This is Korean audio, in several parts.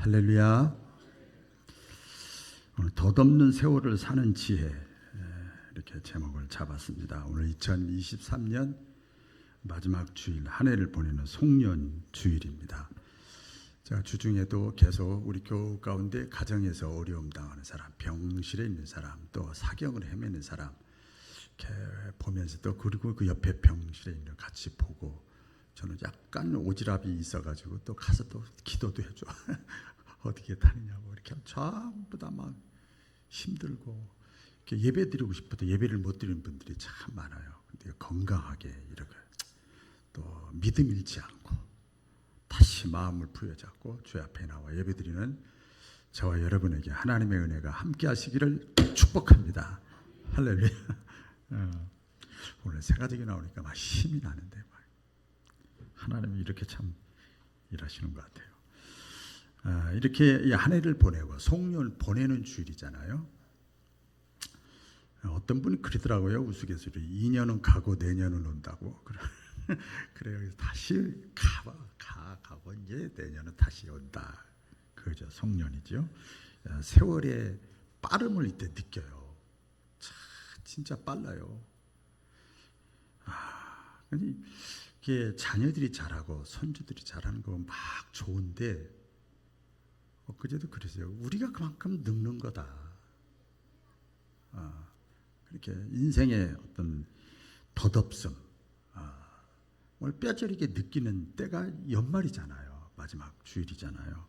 할렐루야. 오늘 덧없는 세월을 사는 지혜, 이렇게 제목을 잡았습니다. 오늘 2023년 마지막 주일, 한 해를 보내는 송년 주일입니다. 제가 주중에도 계속 우리 교우 가운데 가정에서 어려움 당하는 사람, 병실에 있는 사람, 또 사경을 헤매는 사람 이렇게 보면서도, 그리고 그 옆에 병실에 있는 같이 보고, 저는 약간 오지랖이 있어가지고 또 가서 또 기도도 해줘. 어떻게 다니냐고. 이렇게 전부 다 막 힘들고, 이렇게 예배 드리고 싶어도 예배를 못 드리는 분들이 참 많아요. 근데 건강하게 이렇게 또 믿음 잃지 않고 다시 마음을 부여잡고 주 앞에 나와 예배 드리는 저와 여러분에게 하나님의 은혜가 함께 하시기를 축복합니다. 할렐루야. 오늘 새가족이 나오니까 막 힘이 나는데, 하나님이 이렇게 참 일하시는 것 같아요. 이렇게 한 해를 보내고 송년을 보내는 주일이잖아요. 어떤 분이 그러더라고요, 우스갯소리로. 2년은 가고 내년은 온다고. 그래요. 다시 가고 이제 내년은 다시 온다. 그죠, 송년이죠. 세월의 빠름을 이때 느껴요. 진짜 빨라요. 이게 자녀들이 잘하고 손주들이 잘하는 거 막 좋은데, 그제도 그랬어요. 우리가 그만큼 늙는 거다. 그렇게 인생의 어떤 덧없음, 오늘 뼈저리게 느끼는 때가 연말이잖아요. 마지막 주일이잖아요.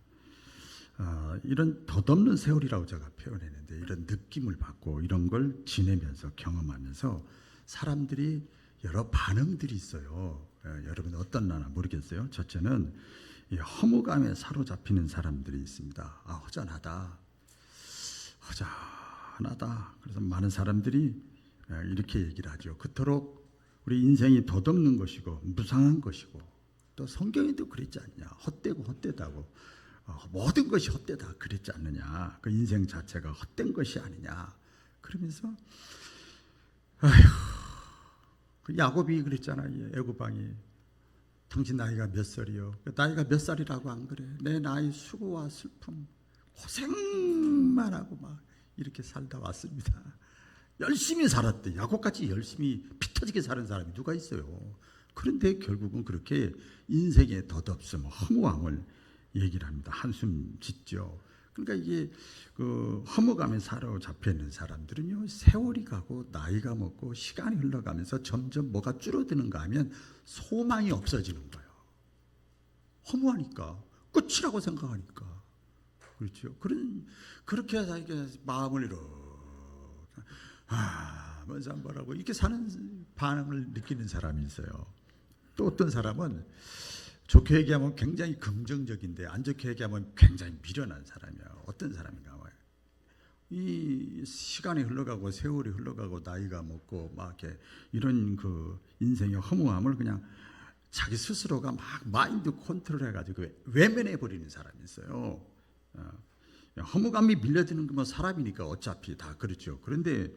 이런 덧없는 세월이라고 제가 표현했는데, 이런 느낌을 받고 이런 걸 지내면서 경험하면서 사람들이 여러 반응들이 있어요. 여러분 어떤 나나 모르겠어요. 첫째는 이 허무감에 사로잡히는 사람들이 있습니다. 허전하다. 그래서 많은 사람들이 이렇게 얘기를 하죠. 그토록 우리 인생이 덧없는 것이고 무상한 것이고, 또 성경에도 그랬지 않냐. 헛되고 헛되다고. 모든 것이 헛되다 그랬지 않느냐. 그 인생 자체가 헛된 것이 아니냐. 그러면서 그 야곱이 그랬잖아요. 애굽왕이. 당신 나이가 몇 살이요? 나이가 몇 살이라고 안 그래? 내 나이 수고와 슬픔, 고생만 하고 막 이렇게 살다 왔습니다. 열심히 살았대. 야곱같이 열심히 피 터지게 사는 사람이 누가 있어요? 그런데 결국은 그렇게 인생의 덧없음, 허무함을 얘기를 합니다. 한숨 짓죠. 그러니까 이게 그 허무감에 사로잡혀 있는 사람들은요, 세월이 가고 나이가 먹고 시간이 흘러가면서 점점 뭐가 줄어드는가 하면 소망이 없어지는 거예요. 허무하니까, 끝이라고 생각하니까. 그렇죠. 그렇게 해서 이게 마음을 이렇게 먼저 안 보라고 이렇게 사는 반응을 느끼는 사람이 있어요. 또 어떤 사람은 좋게 얘기하면 굉장히 긍정적인데, 안 좋게 얘기하면 굉장히 미련한 사람이야. 어떤 사람인가 봐요. 이 시간이 흘러가고 세월이 흘러가고 나이가 먹고 막 이렇게 이런 그 인생의 허무함을 그냥 자기 스스로가 막 마인드 컨트롤 해가지고 외면해 버리는 사람이 있어요. 허무감이 밀려드는 건 뭐 사람이니까 어차피 다 그렇죠. 그런데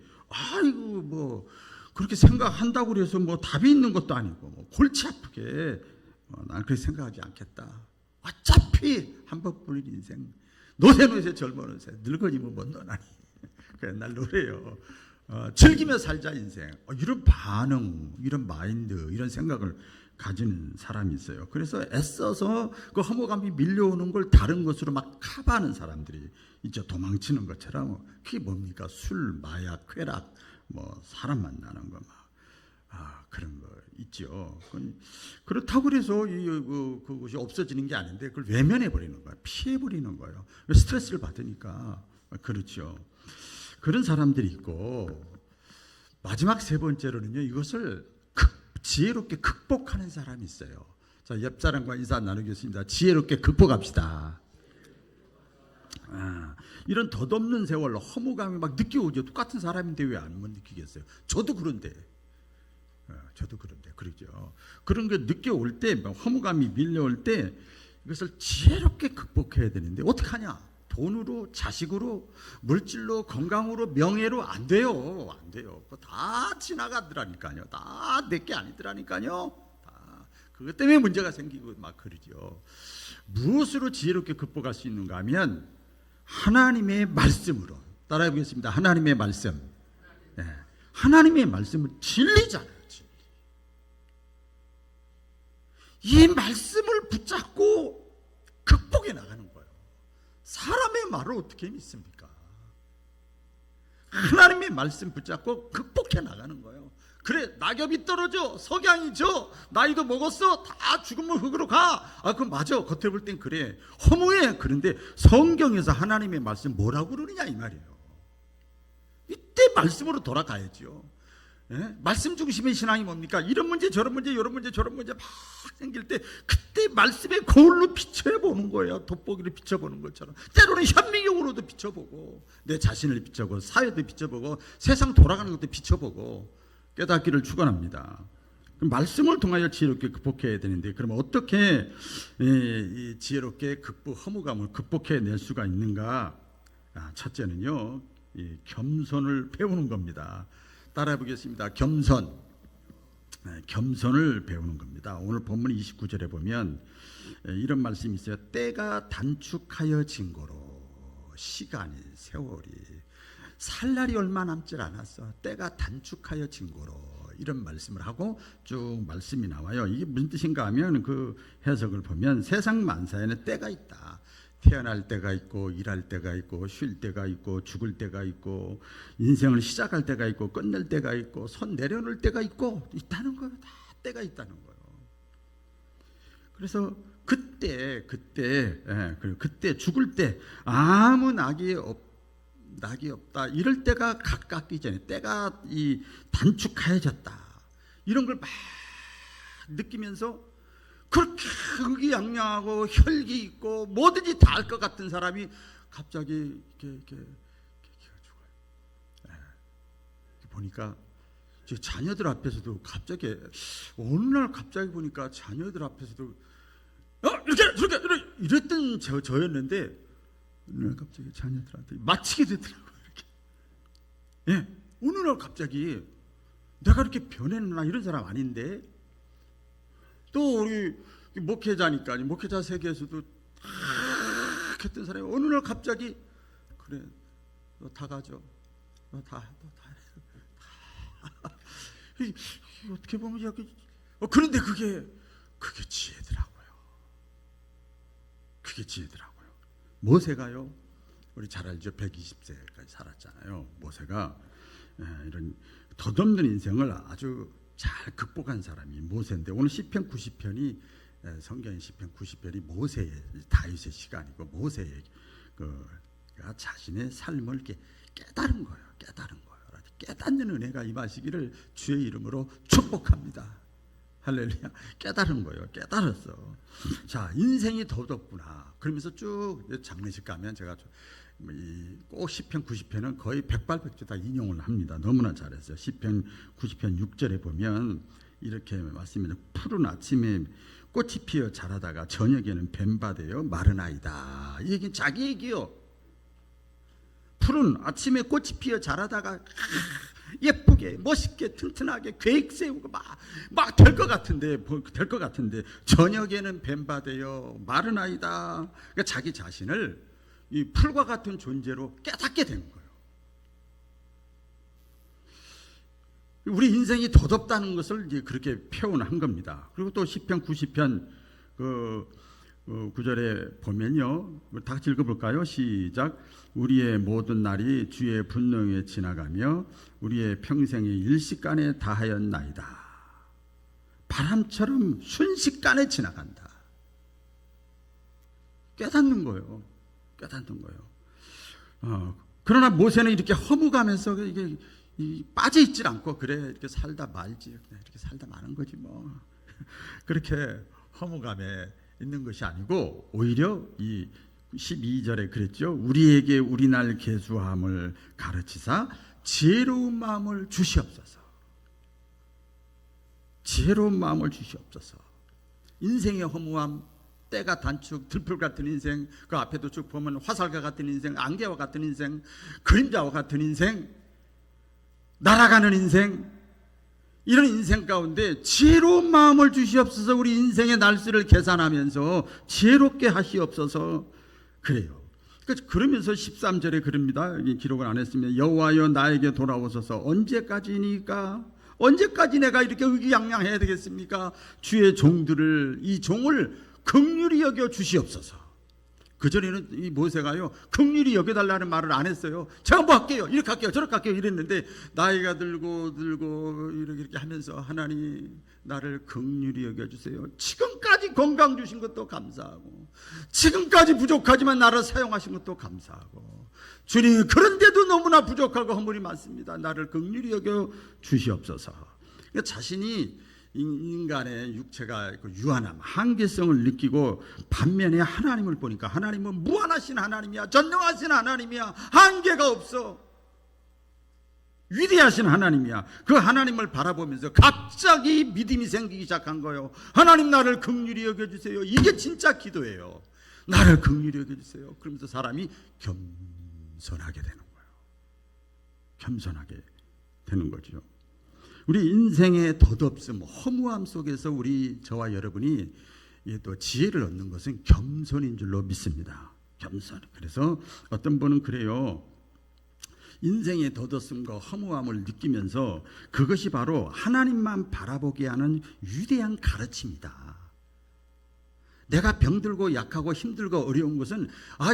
뭐 그렇게 생각한다고 해서 뭐 답이 있는 것도 아니고, 뭐 골치 아프게 난 그렇게 생각하지 않겠다. 어차피 한 번뿐인 인생, 노세 젊어노세, 늙어지면 못 노나니. 그 옛날 노래요. 즐기며 살자 인생. 이런 반응, 이런 마인드, 이런 생각을 가지는 사람이 있어요. 그래서 애써서 그 허무감이 밀려오는 걸 다른 것으로 막 커버하는 사람들이 있죠. 도망치는 것처럼. 그게 뭡니까? 술, 마약, 쾌락, 뭐 사람 만나는 거 막. 그런 거 있죠. 그렇다고 해서 그것이 없어지는 게 아닌데, 그걸 외면해 버리는 거예요. 피해 버리는 거예요. 스트레스를 받으니까. 그렇죠. 그런 사람들이 있고, 마지막 세 번째로는요, 이것을 지혜롭게 극복하는 사람이 있어요. 자, 옆 사람과 인사 나누겠습니다. 지혜롭게 극복합시다. 이런 덧없는 세월, 허무감이 막 느껴오죠. 똑같은 사람인데 왜 안 못 느끼겠어요? 저도 그런데, 그러죠. 그런 게 느껴올 때, 허무감이 밀려올 때 이것을 지혜롭게 극복해야 되는데, 어떻게 하냐? 돈으로, 자식으로, 물질로, 건강으로, 명예로 안 돼요. 안 돼요. 그거 다 지나가더라니까요. 다 내게 아니더라니까요. 그것 때문에 문제가 생기고 막 그러죠. 무엇으로 지혜롭게 극복할 수 있는가 하면 하나님의 말씀으로. 따라해 보겠습니다. 하나님의 말씀. 네. 하나님의 말씀은 진리잖아요. 진리. 이 말씀을 붙잡고 극복해 나가는 거예요. 사람의 말을 어떻게 믿습니까? 하나님의 말씀 붙잡고 극복해 나가는 거예요. 그래, 낙엽이 떨어져, 석양이 져, 나이도 먹었어, 다 죽으면 흙으로 가. 그건 맞아. 겉에 볼 땐 그래. 허무해. 그런데 성경에서 하나님의 말씀 뭐라고 그러느냐 이 말이에요. 이때 말씀으로 돌아가야죠. 예? 말씀 중심의 신앙이 뭡니까? 이런 문제 저런 문제 이런 문제 저런 문제 막 생길 때 그때 말씀의 거울로 비춰보는 거예요. 돋보기를 비춰보는 것처럼. 때로는 현미경으로도 비춰보고 내 자신을 비춰보고 사회도 비춰보고 세상 돌아가는 것도 비춰보고 깨닫기를 축원합니다. 말씀을 통하여 지혜롭게 극복해야 되는데 그러면 어떻게 이 지혜롭게 허무감을 극복해낼 수가 있는가? 첫째는요, 이 겸손을 배우는 겁니다. 따라해 보겠습니다. 겸손. 겸손을 배우는 겁니다. 오늘 본문 29절에 보면 이런 말씀이 있어요. 때가 단축하여진 거로 시간이 세월이 살 날이 얼마 남질 않았어. 때가 단축하여진 거로 이런 말씀을 하고 쭉 말씀이 나와요. 이게 무슨 뜻인가 하면 그 해석을 보면 세상 만사에는 때가 있다. 태어날 때가 있고 일할 때가 있고 쉴 때가 있고 죽을 때가 있고 인생을 시작할 때가 있고 끝낼 때가 있고 손 내려놓을 때가 있고 있다는 거예요. 다 때가 있다는 거예요. 그래서 그때 죽을 때 아무 낙이 없다 이럴 때가 가깝기 전에 때가 이 단축하여졌다 이런 걸 막 느끼면서 그렇게 의기양양하고 혈기 있고 뭐든지 다 알 것 같은 사람이 갑자기 이렇게 죽어요. 보니까 자녀들 앞에서도 갑자기 어느 날 갑자기 보니까 자녀들 앞에서도 이렇게 이랬던 저였는데 어느 날 갑자기 자녀들한테 맞히게 되더라고요. 이렇게. 어느 날 갑자기 내가 이렇게 변했나 이런 사람 아닌데 또 우리 목회자니까 목회자 세계에서도 했던 사람이 어느 날 갑자기 그래 너 다 가져 너 다 어떻게 보면 여기 그런데 그게 지혜더라고요. 그게 지혜더라고요. 모세가요 우리 잘 알죠. 120세까지 살았잖아요. 모세가 이런 덧없는 인생을 아주 잘 극복한 사람이 모세인데 오늘 시편 90편이 성경의 시편 90편이 모세의 다윗의 시간이고 모세의 그가 자신의 삶을 이렇게 깨달은 거예요. 깨닫는 은혜가 임하시기를 주의 이름으로 축복합니다. 할렐루야. 깨달은 거예요. 깨달았어. 자, 인생이 더덥구나. 그러면서 쭉 장례식 가면 제가 꼭 시편 90편은 거의 백발백중 다 인용을 합니다. 너무나 잘했어요. 시편 90편 6절에 보면 이렇게 말씀입니다. 푸른 아침에 꽃이 피어 자라다가 저녁에는 뱀바되어 마르나이다. 이 얘기는 자기 얘기요. 푸른 아침에 꽃이 피어 자라다가 예쁘게 멋있게 튼튼하게 계획 세우고 막 될 것 같은데 저녁에는 뱀바되어 마르나이다. 그러니까 자기 자신을 이 풀과 같은 존재로 깨닫게 되는 거예요. 우리 인생이 더덥다는 것을 이제 그렇게 표현한 겁니다. 그리고 또 시편 90편 그 9절에 보면요, 다 같이 읽어볼까요? 시작. 우리의 모든 날이 주의 분노에 지나가며 우리의 평생이 일시간에 다하였나이다. 바람처럼 순식간에 지나간다. 깨닫는 거예요. 그러나 모세는 이렇게 허무감에서 이게 빠져 있질 않고 그래 이렇게 살다 말지 그냥 이렇게 살다 마는 거지 뭐 그렇게 허무감에 있는 것이 아니고 오히려 이 12절에 그랬죠. 우리에게 우리날 계수함을 가르치사 지혜로운 마음을 주시옵소서. 지혜로운 마음을 주시옵소서. 인생의 허무함, 때가 단축, 들풀 같은 인생, 그 앞에도 쭉 보면 화살과 같은 인생, 안개와 같은 인생, 그림자와 같은 인생, 날아가는 인생, 이런 인생 가운데 지혜로운 마음을 주시옵소서. 우리 인생의 날수를 계산하면서 지혜롭게 하시옵소서. 그래요. 그러면서 13절에 그럽니다. 여기 기록을 안 했으면 여호와여 나에게 돌아오소서. 언제까지니까? 언제까지 내가 이렇게 의기양양해야 되겠습니까? 주의 종들을, 이 종을 긍휼히 여겨 주시옵소서. 그전에는 이 모세가요, 긍휼히 여겨달라는 말을 안 했어요. 제가 뭐 할게요, 이렇게 할게요, 저렇게 할게요 이랬는데, 나이가 들고 이렇게 하면서 하나님 나를 긍휼히 여겨주세요. 지금까지 건강 주신 것도 감사하고, 지금까지 부족하지만 나를 사용하신 것도 감사하고, 주님 그런데도 너무나 부족하고 허물이 많습니다. 나를 긍휼히 여겨 주시옵소서. 그러니까 자신이 인간의 육체가 유한함, 한계성을 느끼고 반면에 하나님을 보니까 하나님은 무한하신 하나님이야, 전능하신 하나님이야, 한계가 없어, 위대하신 하나님이야. 그 하나님을 바라보면서 갑자기 믿음이 생기기 시작한 거예요. 하나님 나를 긍휼히 여겨주세요. 이게 진짜 기도예요. 나를 긍휼히 여겨주세요. 그러면서 사람이 겸손하게 되는 거예요. 겸손하게 되는 거죠. 우리 인생의 덧없음, 허무함 속에서 저와 여러분이 또 지혜를 얻는 것은 겸손인 줄로 믿습니다. 겸손. 그래서 어떤 분은 그래요. 인생의 덧없음과 허무함을 느끼면서 그것이 바로 하나님만 바라보게 하는 위대한 가르침이다. 내가 병들고 약하고 힘들고 어려운 것은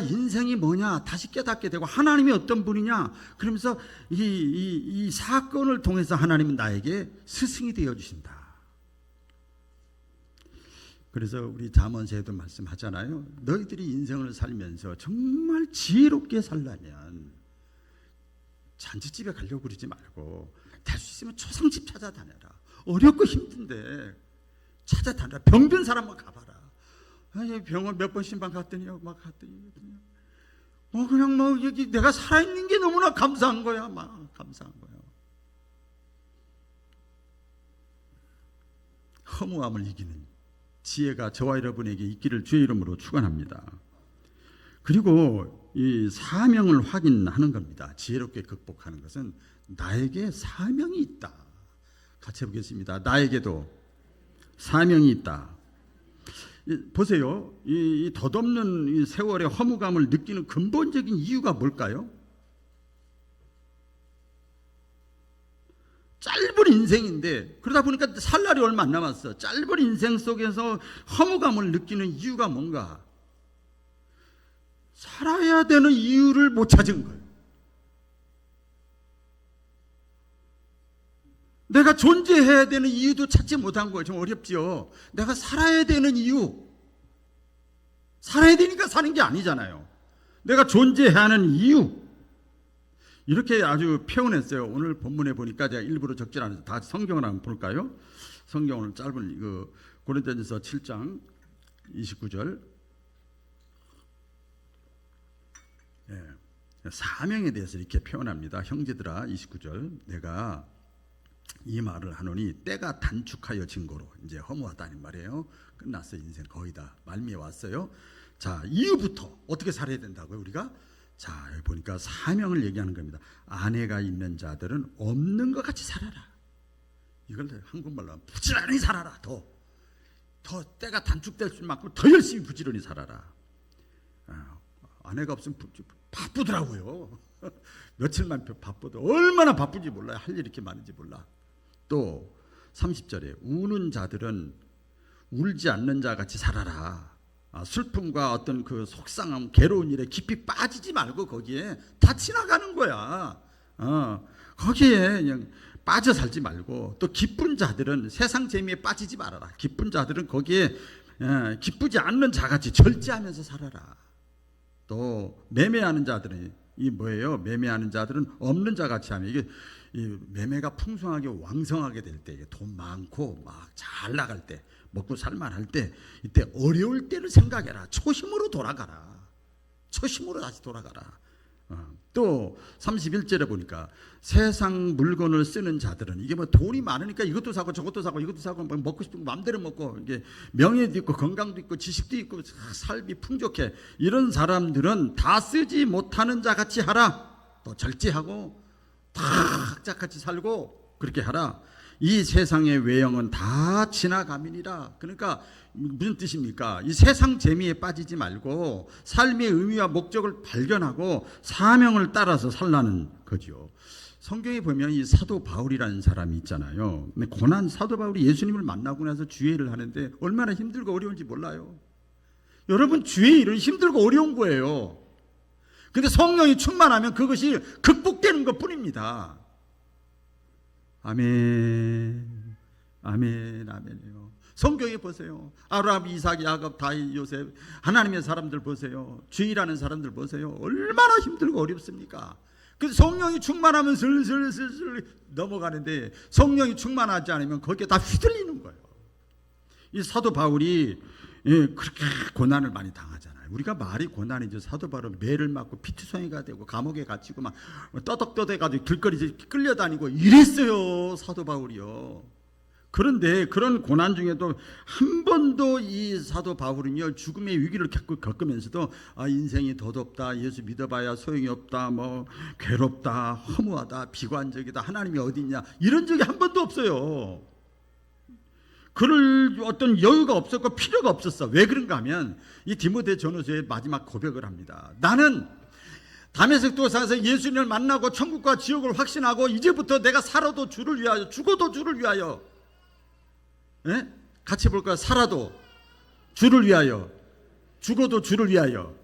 인생이 뭐냐 다시 깨닫게 되고, 하나님이 어떤 분이냐, 그러면서 이 사건을 통해서 하나님은 나에게 스승이 되어 주신다. 그래서 우리 잠언서에도 말씀하잖아요. 너희들이 인생을 살면서 정말 지혜롭게 살려면 잔치집에 가려고 그러지 말고 될 수 있으면 초상집 찾아다녀라. 어렵고 힘든데 찾아다녀라. 병든 사람만 가봐라. 병원 몇 번 신방 갔더니 그냥 여기 내가 살아있는 게 너무나 감사한 거야. 막 감사한 거야. 허무함을 이기는 지혜가 저와 여러분에게 있기를 주의 이름으로 축원합니다. 그리고 이 사명을 확인하는 겁니다. 지혜롭게 극복하는 것은 나에게 사명이 있다. 같이 해보겠습니다. 나에게도 사명이 있다. 보세요. 이 덧없는 이 세월의 허무감을 느끼는 근본적인 이유가 뭘까요? 짧은 인생인데, 그러다 보니까 살 날이 얼마 안 남았어. 짧은 인생 속에서 허무감을 느끼는 이유가 뭔가? 살아야 되는 이유를 못 찾은 거예요. 내가 존재해야 되는 이유도 찾지 못한 거예요. 좀 어렵죠. 내가 살아야 되는 이유, 살아야 되니까 사는 게 아니잖아요. 내가 존재해야 하는 이유, 이렇게 아주 표현했어요. 오늘 본문에 보니까 제가 일부러 적지 않아서 다 성경을 한번 볼까요? 성경을 짧은 고린도전서 7장 29절. 사명에 대해서 이렇게 표현합니다. 형제들아, 29절. 내가 이 말을 하노니 때가 단축하여 증거로, 이제 허무하다는 말이에요. 끝났어요. 인생 거의 다 말미에 왔어요. 자, 이유부터 어떻게 살아야 된다고요, 우리가? 자, 여기 보니까 사명을 얘기하는 겁니다. 아내가 있는 자들은 없는 것 같이 살아라. 이걸 한국말로 하면 부지런히 살아라. 더 때가 단축될 수 만큼 더 열심히 부지런히 살아라. 아내가 없으면 바쁘더라고요. 며칠만 바쁘도 얼마나 바쁜지 몰라요. 할 일이 이렇게 많은지 몰라. 또 30절에 우는 자들은 울지 않는 자 같이 살아라. 슬픔과 어떤 그 속상함, 괴로운 일에 깊이 빠지지 말고 거기에 다 지나가는 거야. 거기에 그냥 빠져 살지 말고, 또 기쁜 자들은 세상 재미에 빠지지 말아라. 기쁜 자들은 거기에 기쁘지 않는 자같이 절제하면서 살아라. 또 매매하는 자들은 이 뭐예요? 매매하는 자들은 없는 자같이 하면, 이게 이 매매가 풍성하게 왕성하게 될 때, 돈 많고 막 잘 나갈 때, 먹고 살만할 때, 이때 어려울 때를 생각해라. 초심으로 돌아가라. 초심으로 다시 돌아가라. 또 31절에 보니까 세상 물건을 쓰는 자들은, 이게 뭐 돈이 많으니까 이것도 사고 저것도 사고 이것도 사고 먹고 싶은 거 마음대로 먹고, 이게 명예도 있고 건강도 있고 지식도 있고 삶이 풍족해, 이런 사람들은 다 쓰지 못하는 자 같이 하라. 또 절제하고 다 학자같이 살고 그렇게 하라. 이 세상의 외형은 다 지나감이니라. 그러니까 무슨 뜻입니까? 이 세상 재미에 빠지지 말고 삶의 의미와 목적을 발견하고 사명을 따라서 살라는 거죠. 성경에 보면 이 사도 바울이라는 사람이 있잖아요. 근데 고난 사도 바울이 예수님을 만나고 나서 주의 일을 하는데 얼마나 힘들고 어려운지 몰라요. 여러분, 주의 일은 힘들고 어려운 거예요. 근데 성령이 충만하면 그것이 극복되는 것뿐입니다. 아멘, 아멘, 아멘이요. 성경에 보세요. 아브라함, 이삭, 야곱, 다윗, 요셉, 하나님의 사람들 보세요. 주의라는 사람들 보세요. 얼마나 힘들고 어렵습니까? 그래서 성령이 충만하면 슬슬 넘어가는데 성령이 충만하지 않으면 거기에 다 휘둘리는 거예요. 이 사도 바울이 그렇게 고난을 많이 당하잖아요. 우리가 말이 고난이죠. 사도 바울은 매를 맞고 피투성이가 되고 감옥에 갇히고 막 떠덕떠덕해가지고 길거리 끌려다니고 이랬어요. 사도 바울이요. 그런데 그런 고난 중에도 한 번도 이 사도 바울은요, 죽음의 위기를 겪으면서도 인생이 덧없다, 예수 믿어봐야 소용이 없다, 뭐 괴롭다, 허무하다, 비관적이다, 하나님이 어디 있냐, 이런 적이 한 번도 없어요. 그럴 어떤 여유가 없었고 필요가 없었어. 왜 그런가 하면 이 디모데 전후서의 마지막 고백을 합니다. 나는 다메섹 도상에서 예수님을 만나고 천국과 지옥을 확신하고 이제부터 내가 살아도 주를 위하여, 죽어도 주를 위하여, 같이 볼까요? 살아도 주를 위하여, 죽어도 주를 위하여.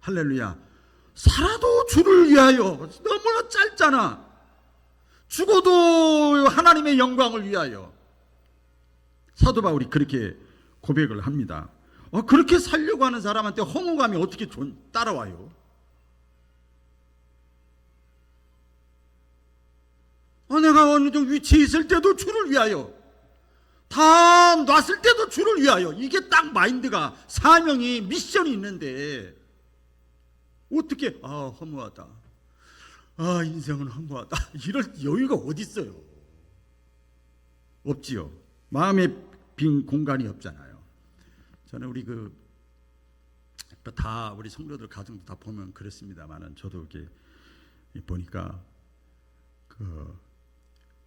할렐루야. 살아도 주를 위하여. 너무나 짧잖아. 죽어도 하나님의 영광을 위하여. 사도 바울이 그렇게 고백을 합니다. 그렇게 살려고 하는 사람한테 허무감이 어떻게 따라와요? 내가 어느 정도 위치에 있을 때도 주를 위하여, 다 놨을 때도 주를 위하여. 이게 딱 마인드가, 사명이, 미션이 있는데 어떻게 허무하다, 인생은 허무하다, 이럴 여유가 어디 있어요? 없지요. 마음에 빈 공간이 없잖아요. 저는 우리 다 우리 성도들 가정도 다 보면 그렇습니다만은, 저도 이렇게 보니까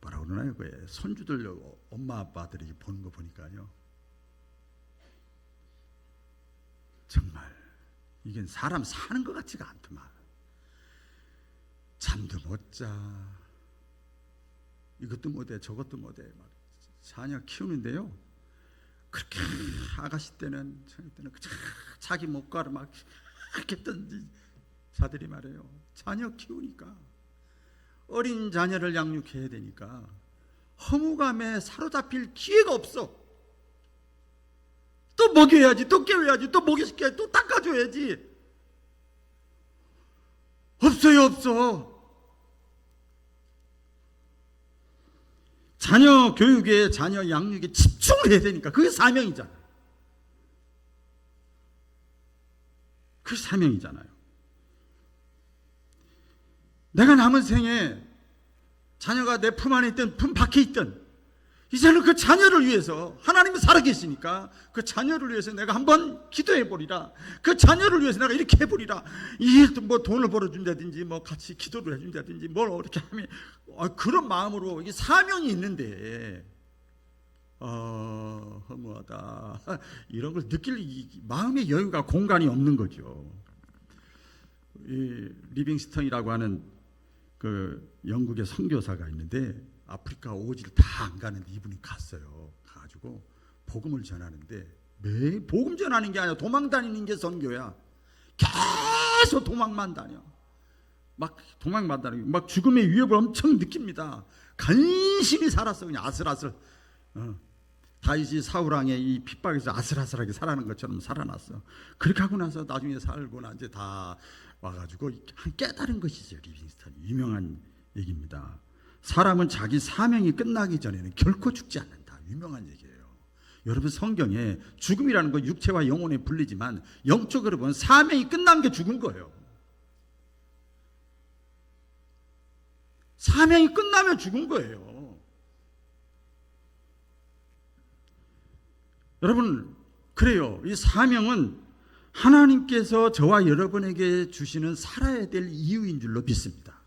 뭐라 그러나요? 손주들 엄마 아빠들이 보는 거 보니까요, 정말 이게 사람 사는 것 같지가 않더만. 잠도 못 자, 이것도 못해 저것도 못해, 막 자녀 키우는데요, 그렇게 아가씨 때는 자기 목과를 막 했던 자들이 말이에요. 자녀 키우니까, 어린 자녀를 양육해야 되니까 허무감에 사로잡힐 기회가 없어. 또 먹여야지, 또 깨워야지, 또 목욕시켜야지, 또 닦아줘야지. 없어요, 없어. 자녀 교육에, 자녀 양육에 집중을 해야 되니까. 그게 사명이잖아요. 그게 사명이잖아요. 내가 남은 생에 자녀가 내 품 안에 있든 품 밖에 있든, 이제는 그 자녀를 위해서, 하나님이 살아계시니까 그 자녀를 위해서 내가 한번 기도해 보리라. 그 자녀를 위해서 내가 이렇게 해보리라. 이게 뭐 돈을 벌어준다든지, 뭐 같이 기도를 해준다든지, 뭘 이렇게 하면, 그런 마음으로 이게 사명이 있는데, 허무하다, 이런 걸 느낄 마음의 여유가, 공간이 없는 거죠. 이 리빙스턴이라고 하는 영국의 선교사가 있는데, 아프리카 오지를 다 안 가는데 이분이 갔어요. 가가지고 복음을 전하는데, 매일 복음 전하는 게 아니라 도망 다니는 게 선교야. 계속 도망만 다녀. 막 도망만 다니고, 막 죽음의 위협을 엄청 느낍니다. 간신히 살았어. 그냥 아슬아슬. 다윗이 사울왕의 이 핍박에서 아슬아슬하게 살아난 것처럼 살아났어. 그렇게 하고 나서 나중에 살고 나 이제 다 와가지고 깨달은 것이 있어요. 리빙스턴 유명한 얘기입니다. 사람은 자기 사명이 끝나기 전에는 결코 죽지 않는다. 유명한 얘기예요. 여러분, 성경에 죽음이라는 건 육체와 영혼에 분리지만 영적으로 보면 사명이 끝난 게 죽은 거예요. 사명이 끝나면 죽은 거예요. 여러분, 그래요. 이 사명은 하나님께서 저와 여러분에게 주시는 살아야 될 이유인 줄로 믿습니다.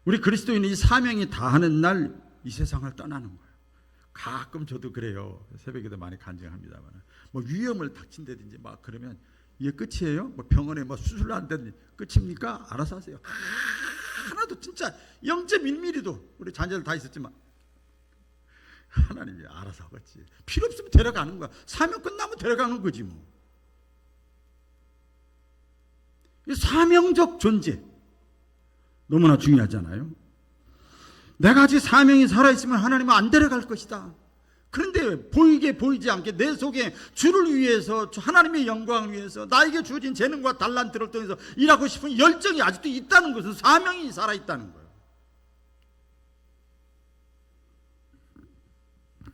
우리 그리스도인이 이 사명이 다하는 날 이 세상을 떠나는 거예요. 가끔 저도 그래요. 새벽에도 많이 간증합니다만, 뭐 위험을 닥친다든지 막 그러면 이게 끝이에요? 뭐 병원에 뭐 수술한다든지 끝입니까? 알아서 하세요. 하나도 진짜 0.1mm도 우리 자녀들 다 있었지만 하나님이 알아서 하겠지. 필요 없으면 데려가는 거야. 사명 끝나면 데려가는 거지 뭐. 이 사명적 존재 너무나 중요하잖아요. 내가 아직 사명이 살아있으면 하나님은 안 데려갈 것이다. 그런데 보이게 보이지 않게 내 속에 주를 위해서, 하나님의 영광을 위해서, 나에게 주어진 재능과 달란트를 통해서 일하고 싶은 열정이 아직도 있다는 것은 사명이 살아있다는 거예요.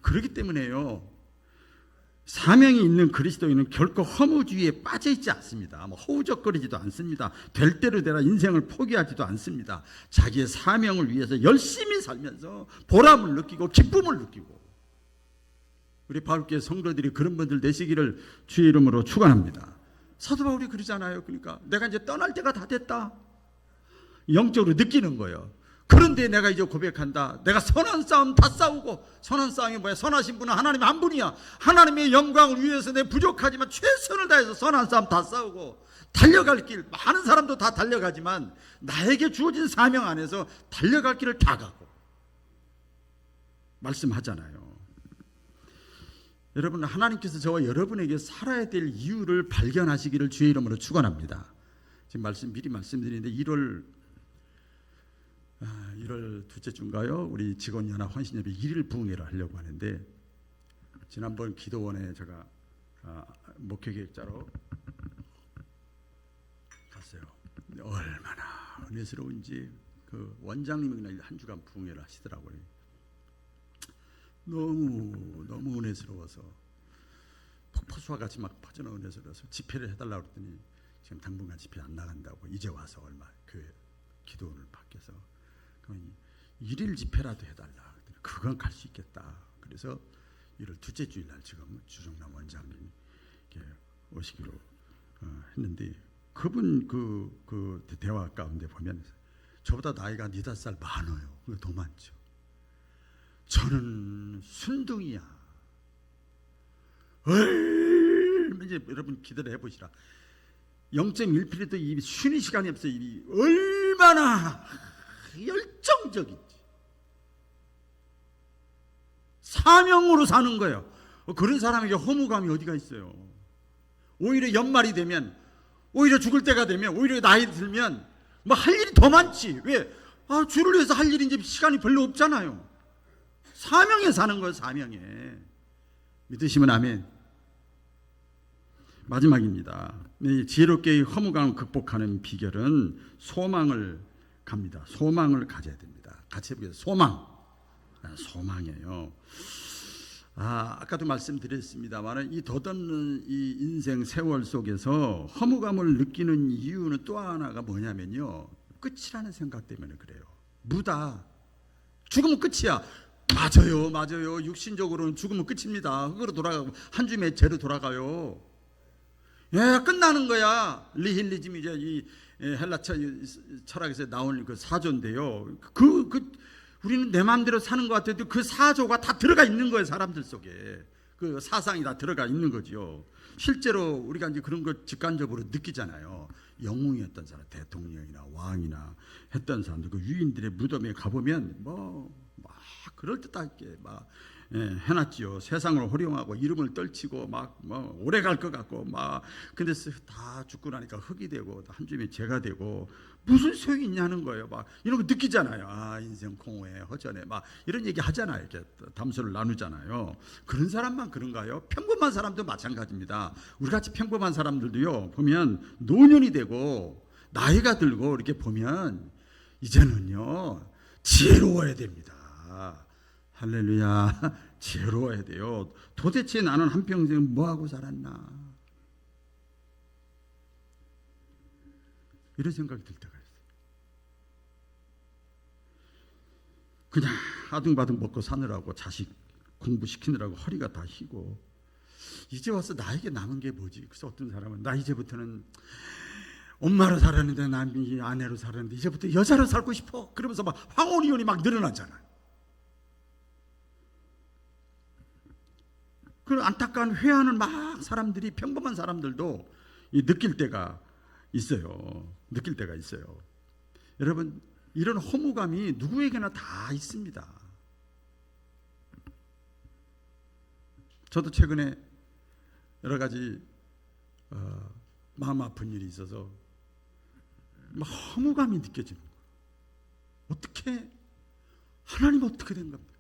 그렇기 때문에요, 사명이 있는 그리스도인은 결코 허무주의에 빠져있지 않습니다. 뭐 허우적거리지도 않습니다. 될 대로 되라 인생을 포기하지도 않습니다. 자기의 사명을 위해서 열심히 살면서 보람을 느끼고 기쁨을 느끼고, 우리 바울교회 성도들이 그런 분들 되시기를 주의 이름으로 축원합니다. 사도 바울이 그러잖아요. 그러니까 내가 이제 떠날 때가 다 됐다, 영적으로 느끼는 거예요. 그런데 내가 이제 고백한다. 내가 선한 싸움 다 싸우고, 선한 싸움이 뭐야? 선하신 분은 하나님 한 분이야. 하나님의 영광을 위해서 내 부족하지만 최선을 다해서 선한 싸움 다 싸우고 달려갈 길, 많은 사람도 다 달려가지만 나에게 주어진 사명 안에서 달려갈 길을 다 가고 말씀하잖아요. 여러분, 하나님께서 저와 여러분에게 살아야 될 이유를 발견하시기를 주의 이름으로 축원합니다. 지금 미리 말씀드리는데 1월 둘째 주인가요? 우리 직원연합 헌신예배 1일 부흥회를 하려고 하는데, 지난번 기도원에 제가 목회계획자로 갔어요. 얼마나 은혜스러운지, 그 원장님이 한 주간 부흥회를 하시더라고요. 너무 은혜스러워서 폭포수와 같이 막 퍼져나온 은혜스러워서 집회를 해달라고 그랬더니 지금 당분간 집회 안 나간다고, 이제 와서 얼마 교회 기도원을 바뀌어서 1일 집회라도 해달라. 그건 갈 수 있겠다. 그래서 1월 둘째 주일날 지금 주정남 원장님이 오시기로 했는데, 그분 그 대화 가운데 보면 저보다 나이가 4-5살 많아요. 더 많죠. 저는 순둥이야. 이제 여러분 기도를 해보시라. 0.1%도 입이 쉬는 시간이 없어요. 입이 얼마나 열정적인지. 사명으로 사는 거예요. 그런 사람에게 허무감이 어디가 있어요. 오히려 연말이 되면, 오히려 죽을 때가 되면, 오히려 나이 들면 뭐 할 일이 더 많지. 왜? 주를 위해서 할 일이 이제 시간이 별로 없잖아요. 사명에 사는 거예요. 사명에. 믿으시면 아멘. 마지막입니다. 지혜롭게 허무감을 극복하는 비결은 소망을 갑니다. 소망을 가져야 됩니다. 같이 해보겠습니다. 소망이에요. 아까도 말씀드렸습니다만, 이 덧없는 이 인생 세월 속에서 허무감을 느끼는 이유는 또 하나가 뭐냐면요, 끝이라는 생각 때문에 그래요. 무다. 죽으면 끝이야. 맞아요. 육신적으로는 죽으면 끝입니다. 흙으로 돌아가고 한 줌의 죄로 돌아가요. 끝나는 거야. 리힐리즘이 이제 이 헬라 철학에서 나온 그 사조인데요. 우리는 내 마음대로 사는 것 같아도 그 사조가 다 들어가 있는 거예요. 사람들 속에 그 사상이 다 들어가 있는 거죠. 실제로 우리가 이제 그런 걸 직관적으로 느끼잖아요. 영웅이었던 사람, 대통령이나 왕이나 했던 사람들, 그 유인들의 무덤에 가보면 막 그럴듯하게 막 해놨지요. 세상을 호령하고 이름을 떨치고 막 오래 갈 것 같고 막, 근데 다 죽고 나니까 흙이 되고 한 줌의 재가 되고 무슨 소용이 있냐는 거예요. 막 이런 거 느끼잖아요. 인생 공허해, 허전해, 막 이런 얘기 하잖아요. 이렇게 담소를 나누잖아요. 그런 사람만 그런가요? 평범한 사람도 마찬가지입니다. 우리 같이 평범한 사람들도요, 보면 노년이 되고 나이가 들고 이렇게 보면 이제는요 지혜로워야 됩니다. 할렐루야. 지혜로워야 돼요. 도대체 나는 한평생 뭐하고 살았나, 이런 생각이 들 때가 있어요. 그냥 아둥바둥 먹고 사느라고, 자식 공부시키느라고 허리가 다 휘고, 이제 와서 나에게 남은 게 뭐지? 그래서 어떤 사람은 나 이제부터는 엄마로 살았는데 남이 아내로 살았는데 이제부터 여자로 살고 싶어. 그러면서 막 황혼이혼이 막 늘어나잖아요. 그 안타까운 회한을 막 사람들이, 평범한 사람들도 느낄 때가 있어요. 느낄 때가 있어요. 여러분, 이런 허무감이 누구에게나 다 있습니다. 저도 최근에 여러 가지 마음 아픈 일이 있어서 막 허무감이 느껴지는 거예요. 어떻게, 하나님 어떻게 된 겁니까?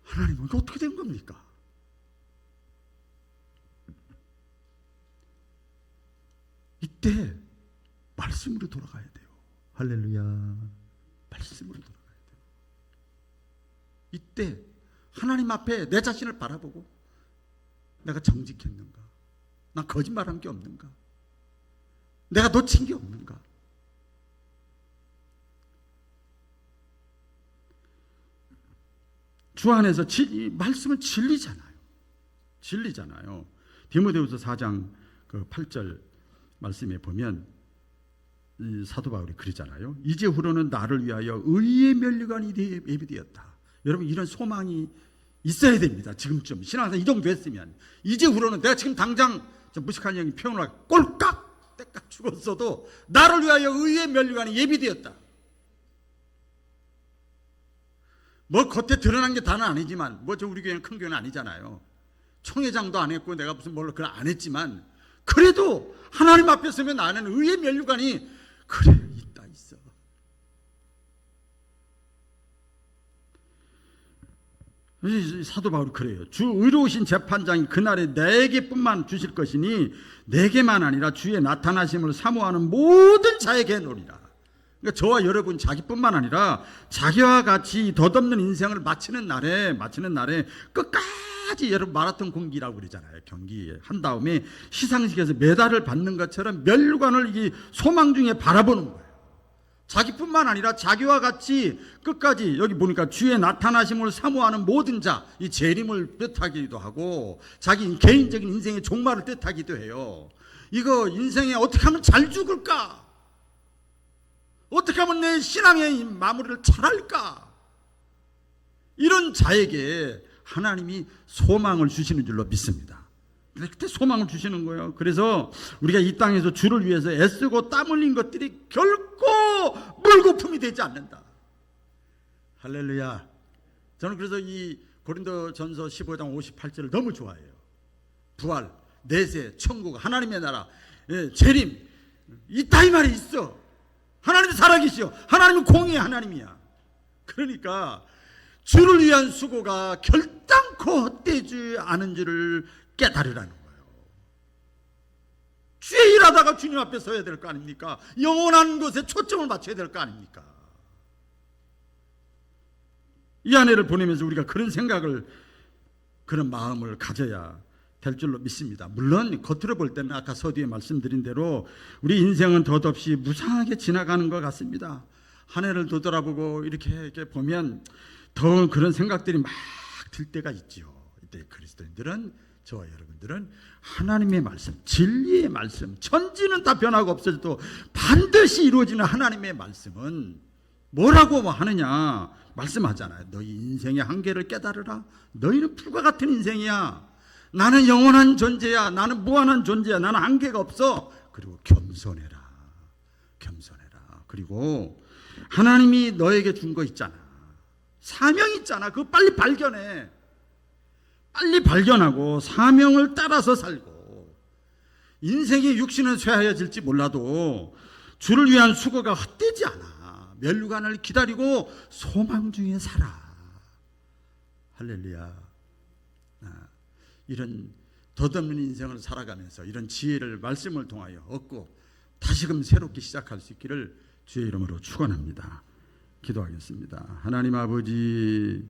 하나님 이거 어떻게 된 겁니까? 이때 말씀으로 돌아가야 돼요. 할렐루야. 말씀으로 돌아가야 돼요. 이때 하나님 앞에 내 자신을 바라보고, 내가 정직했는가? 나 거짓말한 게 없는가? 내가 놓친 게 없는가? 주 안에서 말씀은 진리잖아요. 진리잖아요. 디모데후서 4장 8절 말씀에 보면 사도 바울이 그러잖아요. 이제후로는 나를 위하여 의의 면류관이 예비되었다. 여러분, 이런 소망이 있어야 됩니다. 지금쯤 신앙생활 이 정도 했으면, 이제후로는 내가 지금 당장 무식한 형이 표현을 꼴깍 때깍 죽었어도 나를 위하여 의의 면류관이 예비되었다. 뭐 겉에 드러난 게 다는 아니지만, 우리 교회는 큰 교회는 아니잖아요. 총회장도 안 했고 내가 무슨 그걸 안 했지만, 그래도 하나님 앞에 서면 나는 의의 면류관이 그래 있어. 사도 바울이 그래요. 주 의로우신 재판장이 그날에 내게뿐만 주실 것이니 내게만 아니라 주의 나타나심을 사모하는 모든 자에게 노리라. 그러니까 저와 여러분 자기뿐만 아니라 자기와 같이 덧없는 인생을 마치는 날에 끝까지, 여러분 마라톤 경기라고 그러잖아요. 경기 한 다음에 시상식에서 메달을 받는 것처럼 면류관을 이 소망 중에 바라보는 거예요. 자기뿐만 아니라 자기와 같이 끝까지, 여기 보니까 주의 나타나심을 사모하는 모든 자, 이 재림을 뜻하기도 하고 자기 개인적인 인생의 종말을 뜻하기도 해요. 이거 인생에 어떻게 하면 잘 죽을까? 어떻게 하면 내 신앙의 마무리를 잘할까? 이런 자에게 하나님이 소망을 주시는 줄로 믿습니다. 그때 소망을 주시는 거예요. 그래서 우리가 이 땅에서 주를 위해서 애쓰고 땀 흘린 것들이 결코 물거품이 되지 않는다. 할렐루야. 저는 그래서 이 고린도전서 15장 58절을 너무 좋아해요. 부활, 내세, 천국, 하나님의 나라, 재림, 있다 이 말이 있어. 하나님이 살아계시오. 하나님은 공의의 하나님이야. 그러니까 주를 위한 수고가 결단코 헛되지 않은 줄을 깨달으라는 거예요. 주의 일하다가 주님 앞에 서야 될 거 아닙니까? 영원한 것에 초점을 맞춰야 될 거 아닙니까? 이 아내를 보내면서 우리가 그런 생각을, 그런 마음을 가져야 될 줄로 믿습니다. 물론 겉으로 볼 때는 아까 서두에 말씀드린 대로 우리 인생은 덧없이 무상하게 지나가는 것 같습니다. 한 해를 되돌아보고 이렇게 보면 더 그런 생각들이 막 들 때가 있지요. 이때 그리스도인들은, 저와 여러분들은 하나님의 말씀, 진리의 말씀, 천지는 다 변하고 없어져도 반드시 이루어지는 하나님의 말씀은 뭐라고 하느냐 말씀하잖아요. 너희 인생의 한계를 깨달으라. 너희는 불과 같은 인생이야. 나는 영원한 존재야. 나는 무한한 존재야. 나는 한계가 없어. 그리고 겸손해라. 겸손해라. 그리고 하나님이 너에게 준 거 있잖아. 사명 있잖아. 그거 빨리 발견해. 빨리 발견하고 사명을 따라서 살고, 인생의 육신은 쇠하여질지 몰라도 주를 위한 수고가 헛되지 않아. 면류관을 기다리고 소망 중에 살아. 할렐루야. 이런 덧없는 인생을 살아가면서 이런 지혜를 말씀을 통하여 얻고 다시금 새롭게 시작할 수 있기를 주의 이름으로 축원합니다. 기도하겠습니다. 하나님 아버지,